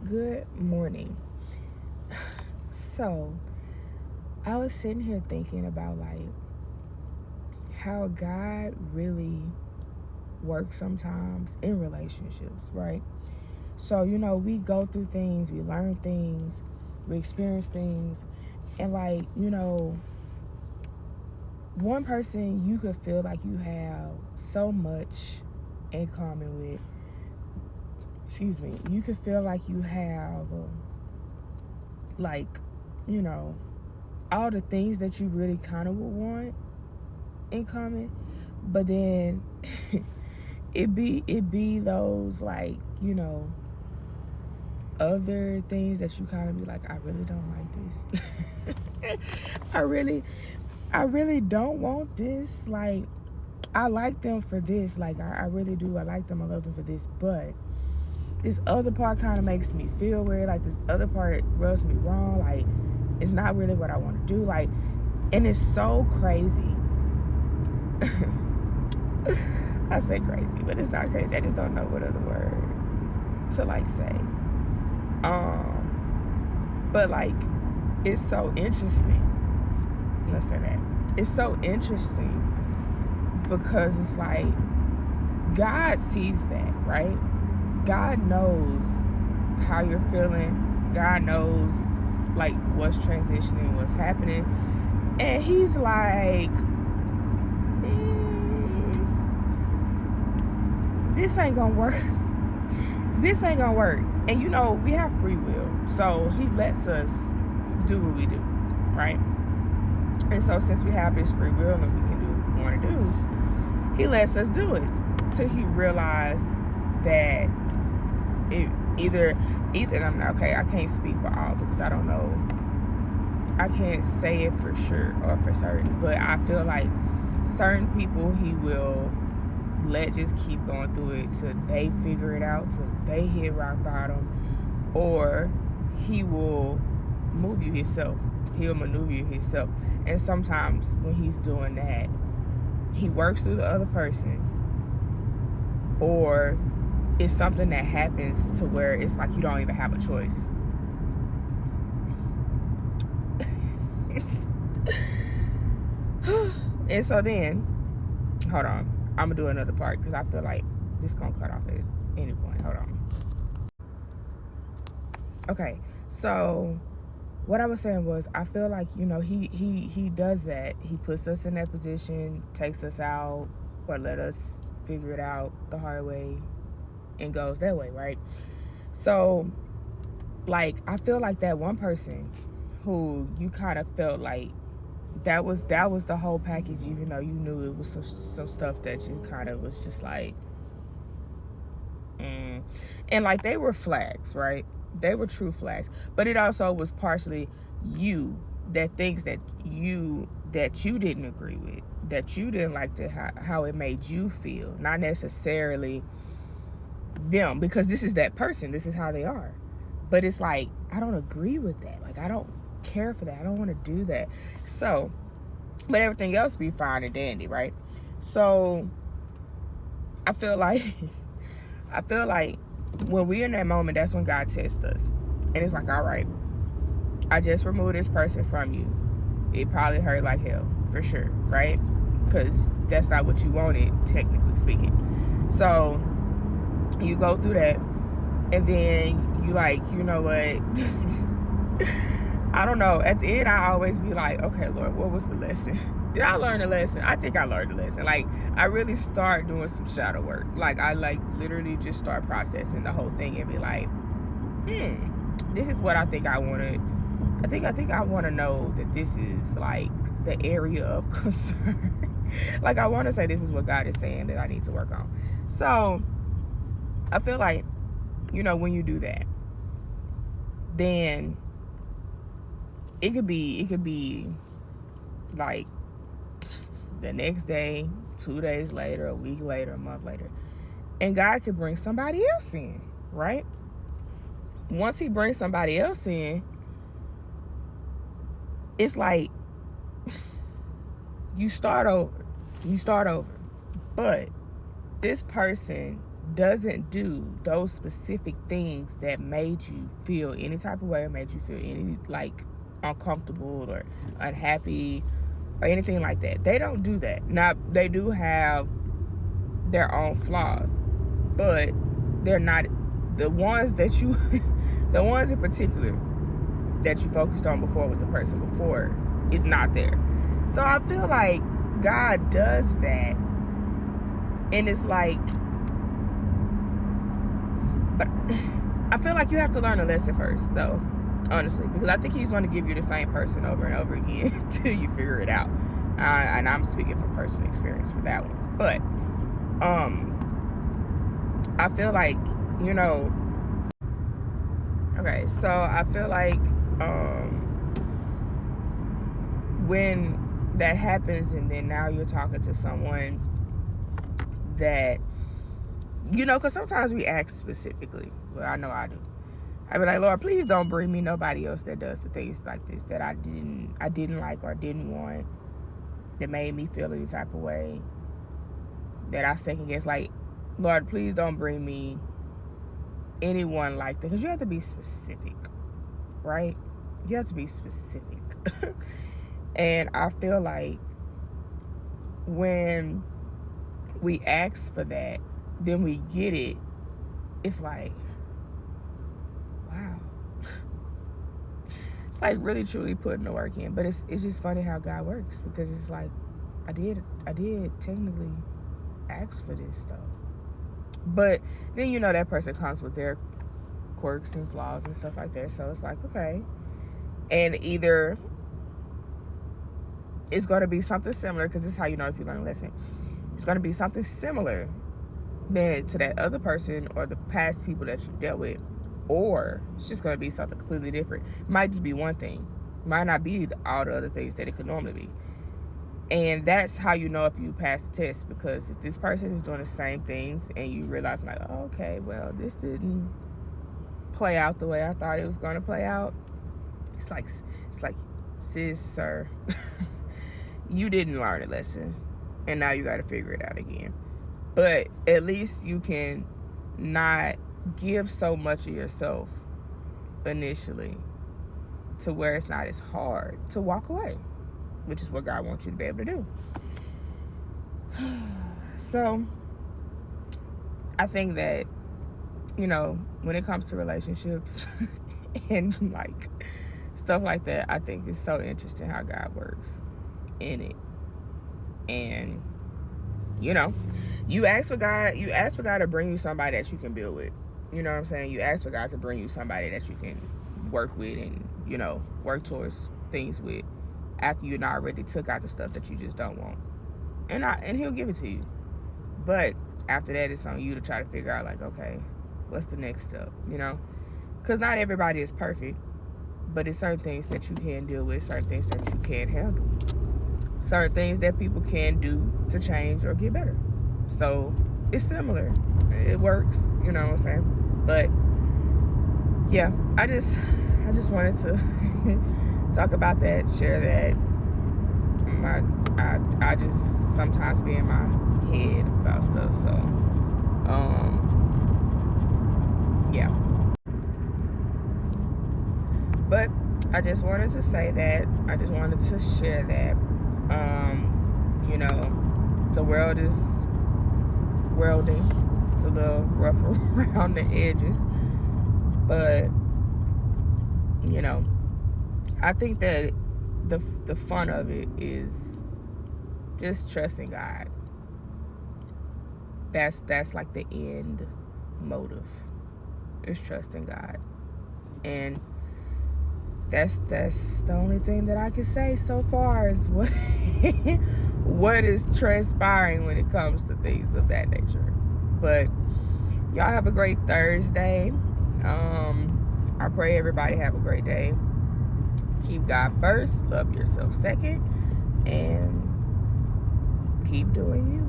Good morning. So, I was sitting here thinking about how God really works sometimes in relationships, right? So, we go through things, we learn things, we experience things, and one person you could feel like you have so much in common with. Excuse me. You could feel like you have like, you know, all the things that you really kind of would want in common, but then it be those other things that you kind of be like, I really don't like this. I really don't want this. Like, I like them for this. Like, I really do. I like them. I love them for this. But this other part kind of makes me feel weird. Like, this other part rubs me wrong. Like, it's not really what I want to do. Like, and it's so crazy. I say crazy, but it's not crazy. I just don't know what other word to say. But it's so interesting. Let's say that. It's so interesting because it's like God sees that, right? God knows how you're feeling. God knows what's transitioning, what's happening. And he's like, this ain't gonna work. This ain't gonna work. And we have free will. So he lets us do what we do, right? And so since we have this free will and we can do what we want to do, he lets us do it till he realized that it either I'm not okay. I can't speak for all because I don't know. I can't say it for sure or for certain, but I feel like certain people he will let just keep going through it till they figure it out, till they hit rock bottom, or he will move you himself. He'll maneuver you himself. And sometimes when he's doing that, he works through the other person, or it's something that happens to where it's like you don't even have a choice. And so then, hold on, I'm gonna do another part because I feel like this gonna cut off at any point. Hold on. Okay, so what I was saying was, I feel like he does that. He puts us in that position, takes us out, or let us figure it out the hard way, and goes that way, right? So I feel like that one person who you kind of felt like that was the whole package, even though you knew it was some stuff that you kind of was just like, and they were flags, right? They were true flags, but it also was partially you, that things that you didn't agree with, that you didn't like, how it made you feel, not necessarily them, because this is that person, this is how they are. But it's like, I don't agree with that. Like, I don't care for that. I don't want to do that. So, but everything else be fine and dandy, right? So I feel like when we're in that moment, that's when God tests us. And it's like, all right, I just removed this person from you. It probably hurt like hell, for sure, right? Because that's not what you wanted, technically speaking. So you go through that, and then you you know what? I don't know. At the end, I always be like, okay, Lord, what was the lesson? Did I learn a lesson? I think I learned a lesson. I really start doing some shadow work. I literally just start processing the whole thing and be like, this is what I think I wanted. I think I want to know that this is the area of concern. I want to say this is what God is saying that I need to work on. So I feel like, when you do that, then it could be the next day, 2 days later, a week later, a month later, and God could bring somebody else in, right? Once he brings somebody else in, it's like you start over. But this person doesn't do those specific things that made you feel any type of way, or made you feel any like uncomfortable or unhappy or anything like that. They don't do that. Now, they do have their own flaws, but they're not the ones that you the ones in particular that you focused on before with the person before is not there. So I feel like God does that, and it's like, but I feel like you have to learn a lesson first, though, honestly, because I think he's going to give you the same person over and over again until you figure it out. And I'm speaking from personal experience for that one. But I feel like, you know, okay, so I feel like when that happens, and then now you're talking to someone that, you know, because sometimes we ask specifically. Well, I know I do. I be like, Lord, please don't bring me nobody else that does the things like this that I didn't like or didn't want, that made me feel any type of way, that I second guess. Like, Lord, please don't bring me anyone like that, because you have to be specific, right? You have to be specific. And I feel like when we ask for that, then we get it. It's like, wow. It's like really truly putting the work in. But it's just funny how God works, because it's like, I did technically ask for this stuff. But then, you know, that person comes with their quirks and flaws and stuff like that. So it's like, okay. And either it's going to be something similar, because this is how you know if you learn a lesson. It's going to be something similar than to that other person or the past people that you've dealt with. Or it's just going to be something completely different. It might just be one thing. It might not be all the other things that it could normally be. And that's how you know if you pass the test, because if this person is doing the same things and you realize, like, oh, okay, well, this didn't play out the way I thought it was going to play out. It's like, sis, sir, you didn't learn a lesson, and now you got to figure it out again. But at least you can not give so much of yourself initially to where it's not as hard to walk away, which is what God wants you to be able to do. So I think that, you know, when it comes to relationships and like stuff like that, I think it's so interesting how God works in it. And, you know, you ask for God to bring you somebody that you can build with. You know what I'm saying? You ask for God to bring you somebody that you can work with and, you know, work towards things with, after you not already took out the stuff that you just don't want. And he'll give it to you. But after that, it's on you to try to figure out, like, okay, what's the next step, you know? Because not everybody is perfect, but it's certain things that you can deal with, certain things that you can't handle, certain things that people can do to change or get better. So it's similar. It works, you know what I'm saying? But yeah, I just wanted to talk about that, share that. I just sometimes be in my head about stuff. So yeah. But I just wanted to say that. I just wanted to share that. You know, the world is worlding. It's a little rough around the edges. But, you know, I think that the fun of it is just trusting God. That's like the end motive, is trusting God. And that's the only thing that I can say so far is what is transpiring when it comes to things of that nature. But y'all have a great Thursday. I pray everybody have a great day. Keep God first, love yourself second, and keep doing you.